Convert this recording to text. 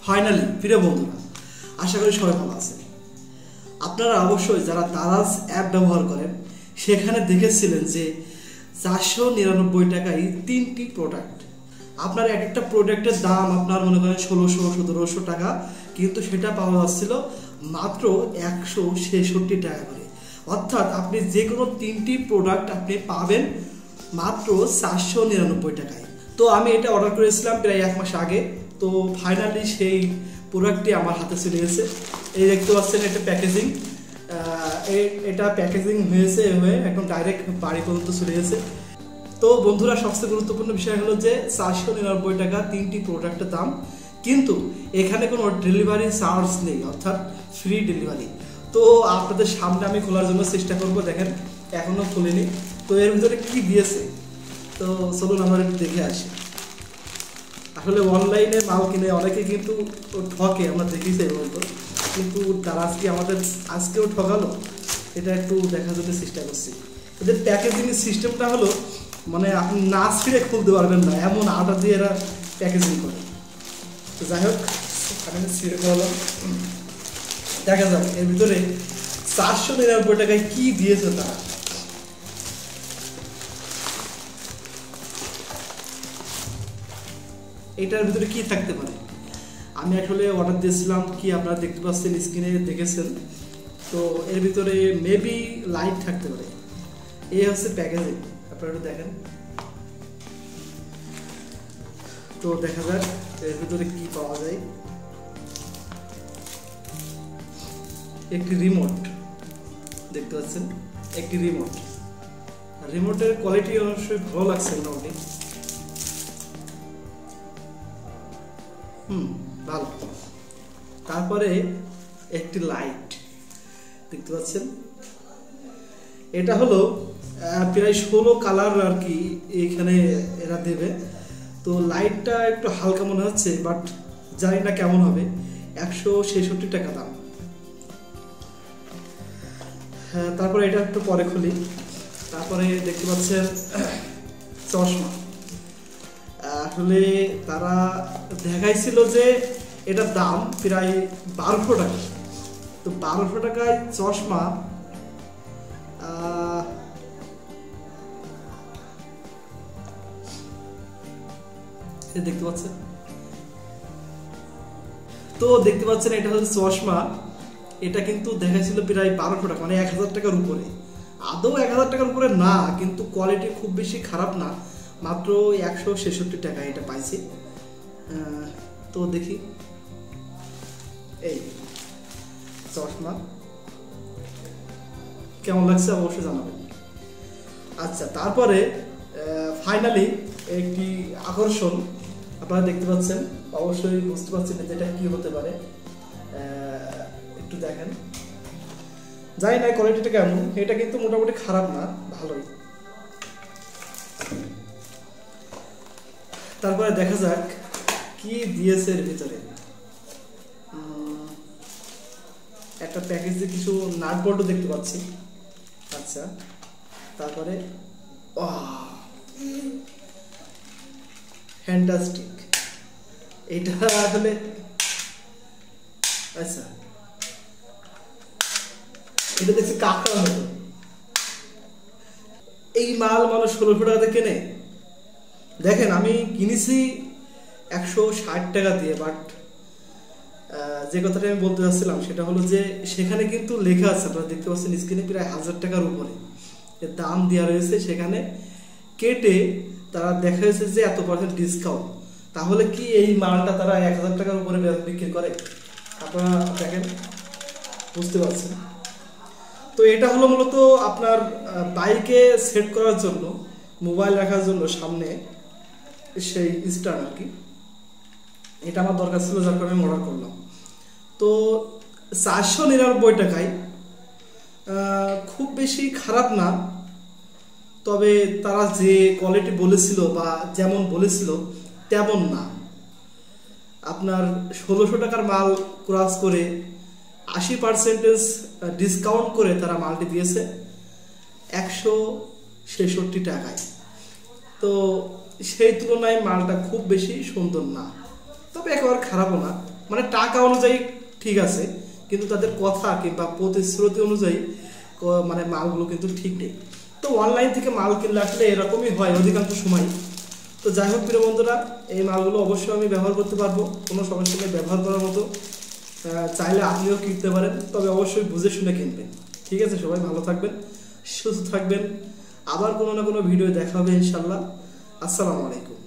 Finally প্রিয় বন্ধুরা, আশা করি সবাই ভালো আছেন। আপনারা অবশ্যই যারা দারাজ অ্যাপ ব্যবহার করেন সেখানে দেখেছিলেন যে 499 টাকায় 3টি প্রোডাক্ট। আপনার এক একটা প্রোডাক্টের দাম আপনার মনে করেন 1600-1700 টাকা, কিন্তু সেটা পাওয়া যাচ্ছিল মাত্র 166 টাকা করে। অর্থাৎ আপনি যে কোনো 3টি প্রোডাক্ট আপনি পাবেন মাত্র 499 টাকায়। তো আমি এটা অর্ডার করেছিলাম প্রায় 1 মাস আগে। তো ফাইনালি সেই প্রোডাক্টটি আমার হাতে চলে গেছে। এই দেখতে পাচ্ছেন একটা প্যাকেজিং, এটা প্যাকেজিং হয়েছে হয়ে এখন ডাইরেক্ট বাড়ি পর্যন্ত চলে গেছে। তো বন্ধুরা, সবচেয়ে গুরুত্বপূর্ণ বিষয় হলো যে 499 টাকা 3টি প্রোডাক্টের দাম, কিন্তু এখানে কোনো ডেলিভারি চার্জ নেই, অর্থাৎ ফ্রি ডেলিভারি। তো আপনাদের সামনে আমি খোলার জন্য চেষ্টা করব। দেখেন এখনো খুলিনি। তো এর ভিতরে কি দিয়েছে, তো চলুন আমরা একটু দেখে আসি। আসলে অনলাইনে মাল কিনে অনেকে কিন্তু ঠকে, আমরা দেখেছি বলতো, কিন্তু তারা আজকে আমাদের আজকেও ঠকালো, এটা একটু দেখার জন্য চেষ্টা করছি। এদের প্যাকেজিং সিস্টেমটা হলো মানে আপনি না ছিঁড়ে খুলতে পারবেন না, এমন আটা দিয়ে এরা প্যাকেজিং করে। তো যাই হোক, আমি ছিঁড়ে করলাম, দেখা যাক এর ভিতরে 499 টাকায় কি দিয়েছে তারা। এটার ভিতরে কি থাকতে পারে? আমি আসলে অর্ডার দিয়েছিলাম, কি আপনারা দেখতে পাচ্ছেন স্ক্রিনে দেখেছেন। তো এর ভিতরে মেবি লাইট থাকতে পারে। এই হচ্ছে প্যাকেজিং, আপনারা একটু দেখেন। তো দেখা যাক এর ভিতরে কি পাওয়া যায়। একটি রিমোট দেখতে পাচ্ছেন, একটি রিমোট। রিমোটের কোয়ালিটি অবশ্যই ভালো লাগছে মোটামুটি, ভালো। তারপরে একটি লাইট দেখতে পাচ্ছেন, এটা হলো প্রায় 16 কালার আর কি এখানে এরা দেবে। তো লাইটটা একটু হালকা মনে হচ্ছে, বাট জানি না কেমন হবে। 166 টাকা দাম। তারপরে এটা একটু পরে খুলি। তারপরে দেখতে পাচ্ছেন চশমা। আসলে তারা দেখাইছিল যে এটার দাম প্রায় 1200 টাকা। তো 1200 টাকায় চশমা দেখতে পাচ্ছেন। তো দেখতে পাচ্ছেন এটা হচ্ছে চশমা। এটা কিন্তু দেখাইছিল প্রায় 1200 টাকা, মানে 1000 টাকার উপরে। আদৌ 1000 টাকার উপরে না, কিন্তু কোয়ালিটি খুব বেশি খারাপ না, মাত্র 166 টাকা এটা পাইছি। তো দেখি এই চশমা কেমন লাগছে অবশ্যই জানাবেন। আচ্ছা, তারপরে ফাইনালি একটি আকর্ষণ আপনারা দেখতে পাচ্ছেন, অবশ্যই বুঝতে পারছেন যে এটা কি হতে পারে। একটু দেখেন, জানি না কোয়ালিটিটা কেমন। এটা কিন্তু মোটামুটি খারাপ না, ভালোই। তারপরে দেখা যাক কি দিয়েছে এর ভিতরে। একটা প্যাকেজে কিছু নাট বল্টু দেখতে পাচ্ছি। আচ্ছা, তারপরে ফ্যান্টাস্টিক, এটা আসলে আচ্ছা, এটা দেখছি কাঁকড়া মতো। এই মাল মানুষ 1600 টাকাতে কেনে। দেখেন আমি কিনেছি 160 টাকা দিয়ে, বাট যে কথাটা আমি বলতে চাচ্ছিলাম সেটা হলো যে সেখানে কিন্তু লেখা আছে, আপনারা দেখতে পাচ্ছেন স্ক্রিনে, প্রায় 1000 টাকার উপরে এর দাম দেওয়া রয়েছে। সেখানে কেটে তারা দেখা যাচ্ছে যে এত % ডিসকাউন্ট। তাহলে কি এই মালটা তারা 1000 টাকার উপরে বিক্রি করে? আপনারা দেখেন, বুঝতে পারছেন। তো এটা হলো মূলত আপনার বাইকে সেট করার জন্য, মোবাইল রাখার জন্য সামনে সেই স্ট্যান্ড আর কি। এটা আমার দরকার ছিল, যার কারণে আমি অর্ডার করলাম। তো 499 টাকায় খুব বেশি খারাপ না, তবে তারা যে কোয়ালিটি বলেছিল বা যেমন বলেছিল তেমন না। আপনার 1600 টাকার মাল ক্রস করে 80% ডিসকাউন্ট করে তারা মালটি দিয়েছে 166 টাকায়। তো সেই তুলনায় মালটা খুব বেশি সুন্দর না, তবে একেবারে খারাপও না। মানে টাকা অনুযায়ী ঠিক আছে, কিন্তু তাদের কথা কিংবা প্রতিশ্রুতি অনুযায়ী মানে মালগুলো কিন্তু ঠিক নেই। তো অনলাইন থেকে মাল কিনলে আসলে এরকমই হয় অধিকাংশ সময়। তো যাই হোক প্রিয় বন্ধুরা, এই মালগুলো অবশ্যই আমি ব্যবহার করতে পারবো, কোনো সমস্যা নেই, ব্যবহার করার মতো। চাইলে আপনিও কিনতে পারেন, তবে অবশ্যই বুঝে শুনে কিনবেন। ঠিক আছে, সবাই ভালো থাকবেন, সুস্থ থাকবেন। আবার কোনো না কোনো ভিডিও দেখা হবে ইনশাল্লাহ। আসসালামু আলাইকুম।